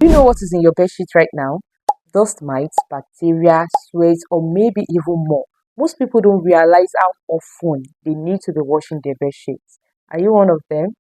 Do you know what is in your bed sheet right now? Dust mites, bacteria, sweat, or maybe even more. Most people don't realize how often they need to be washing their bed sheets. Are you one of them?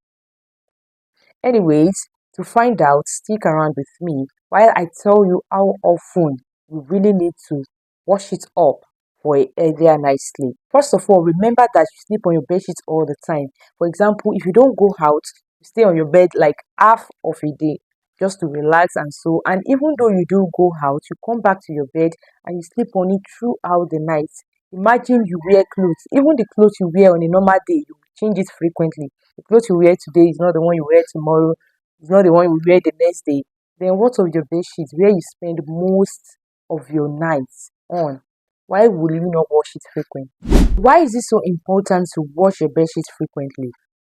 Anyways, to find out, stick around with me while I tell you how often you really need to wash it up for a healthier night's sleep. First of all, remember that you sleep on your bed sheets all the time. For example, if you don't go out, you stay on your bed like half of a day just to relax and so. And even though you do go out, you come back to your bed and you sleep on it throughout the night. Imagine you wear clothes, even the clothes you wear on a normal day, you change it frequently. The clothes you wear today is not the one you wear tomorrow, it's not the one you wear the next day. Then what of your bed sheets where you spend most of your nights on? Why will you not wash it frequently? Why is it so important to wash your bed sheets frequently?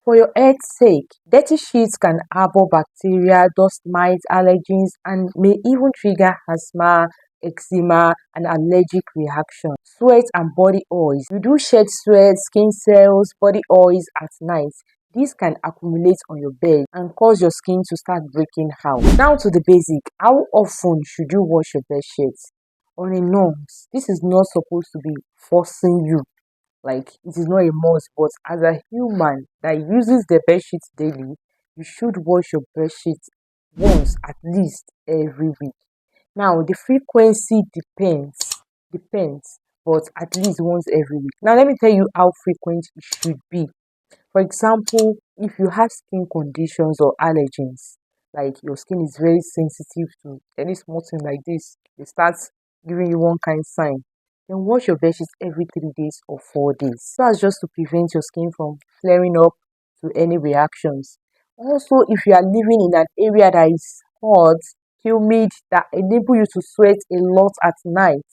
For your health's sake, dirty sheets can harbor bacteria, dust mites, allergens, and may even trigger asthma, eczema, and allergic reaction. Sweat and body oils. You do shed sweat, skin cells, body oils at night. This can accumulate on your bed and cause your skin to start breaking out. Now to the basic. How often should you wash your bed sheets? On a norms, this is not supposed to be forcing you. Like it is not a must, but as a human that uses the bed sheets daily, you should wash your bed sheets once at least every week. Now the frequency depends, but at least once every week. Now let me tell you how frequent it should be. For example, if you have skin conditions or allergens, like your skin is very sensitive to any small thing like this, it starts giving you one kind sign, then wash your bedsheets every 3 days or 4 days. So that's just to prevent your skin from flaring up to any reactions. Also, if you are living in an area that is hot, humid, that enable you to sweat a lot at night,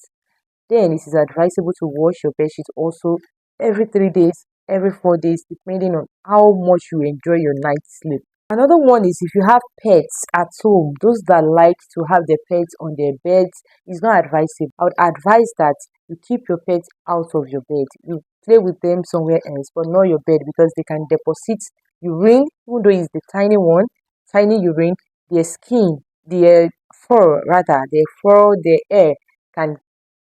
then it is advisable to wash your bedsheet also every 3 days, every 4 days, depending on how much you enjoy your night's sleep. Another one is if you have pets at home, those that like to have their pets on their beds, is not advisable. I would advise that you keep your pets out of your bed. You play with them somewhere else, but not your bed because they can deposit urine, even though it's the tiny one, tiny urine, their skin, their fur rather, their hair can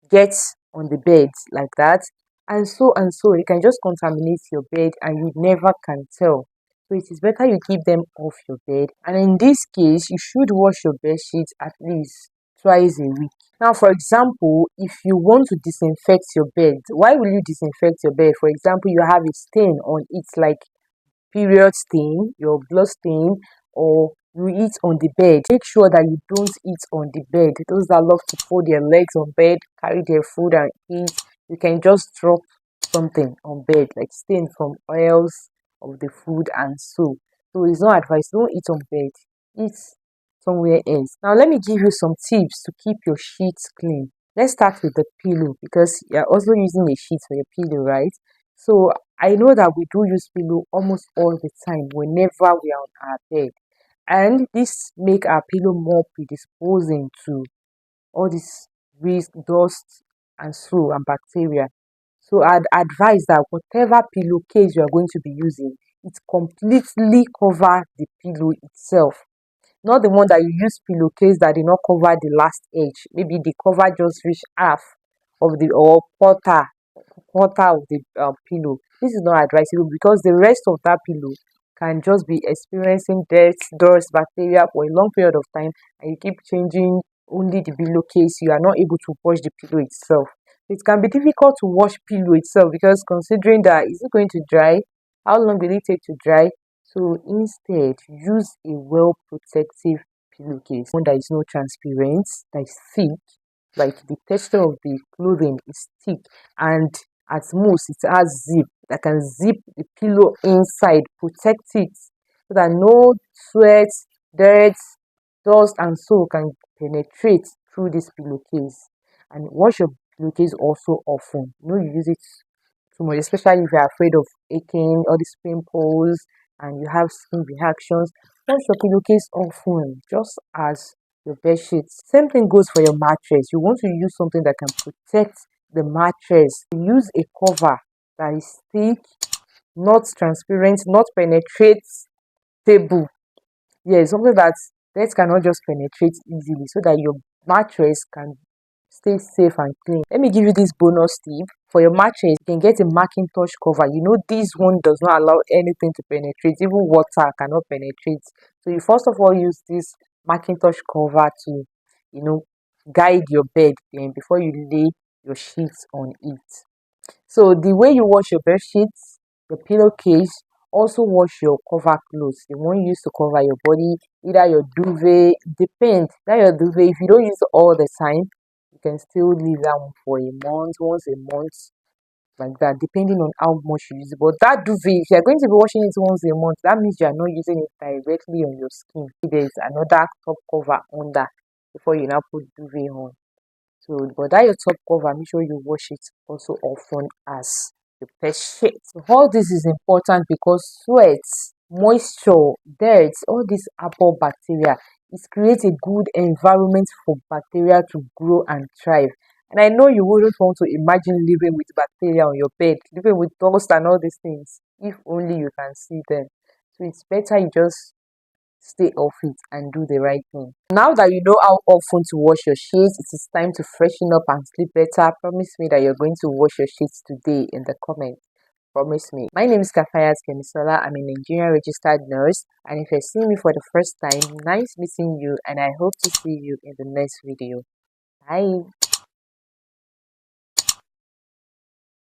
get on the bed like that, and so it can just contaminate your bed and you never can tell. So it is better you keep them off your bed, and in this case you should wash your bed sheets at least twice a week. Now for example, if you want to disinfect your bed, why will you disinfect your bed? For example, you have a stain on it, like period stain, your blood stain, or you eat on the bed. Make sure that you don't eat on the bed. Those that love to fold their legs on bed, carry their food and eat, you can just drop something on bed, like stain from oils of the food and so. So it's not advised. Don't eat on bed. Eat somewhere else. Now let me give you some tips to keep your sheets clean. Let's start with the pillow because you're also using a sheet for your pillow, right? So I know that we do use pillow almost all the time whenever we are on our bed, and this make our pillow more predisposing to all this risk, dust, and so and bacteria. So I'd advise that whatever pillowcase you are going to be using, it completely cover the pillow itself. Not the one that you use pillowcase that did not cover the last edge. Maybe the cover just reach half of the or quarter of the pillow. This is not advisable because the rest of that pillow can just be experiencing dirt, dust, bacteria for a long period of time, and you keep changing only the pillowcase. You are not able to wash the pillow itself. It can be difficult to wash pillow itself because considering that is it going to dry? How long will it take to dry? So instead, use a well protective pillowcase, one that is not transparent, that is thick, like the texture of the clothing is thick, and at most it has zip that can zip the pillow inside, protect it so that no sweat, dirt, dust, and so can penetrate through this pillowcase. And wash your pillowcase also often. You use it too much, especially if you're afraid of aching, all these pimples, and you have skin reactions. Wash your pillowcase often, just as your bed sheets. Same thing goes for your mattress. You want to use something that can protect the mattress. Use a cover that is thick, not transparent, not penetrate table. Yeah, something that Dirt cannot just penetrate easily, so that your mattress can stay safe and clean. Let me give you this bonus tip. For your mattress, you can get a Macintosh cover. This one does not allow anything to penetrate. Even water cannot penetrate. So you first of all use this Macintosh cover to, you know, guide your bed then before you lay your sheets on it. So the way you wash your bed sheets, your pillowcase, also wash your cover clothes. The one you use to cover your body, either your duvet, depends. That your duvet, if you don't use it all the time, you can still leave that one for a month, once a month, like that, depending on how much you use it. But that duvet, if you're going to be washing it once a month, that means you are not using it directly on your skin. There's another top cover under before you now put duvet on. So, but that your top cover, make sure you wash it also often as the bed sheet. So all this is important because sweat, moisture, dirt, all these absorb bacteria. It creates a good environment for bacteria to grow and thrive. And I know you wouldn't want to imagine living with bacteria on your bed, living with dust and all these things, if only you can see them. So it's better you just stay off it and do the right thing. Now that you know how often to wash your sheets, it is time to freshen up and sleep better. Promise me that you're going to wash your sheets today in the comments. Promise me. My name is Kafayat Kemisola. I'm a Nigerian registered nurse, and if you're seeing me for the first time, nice meeting you, and I hope to see you in the next video. Bye.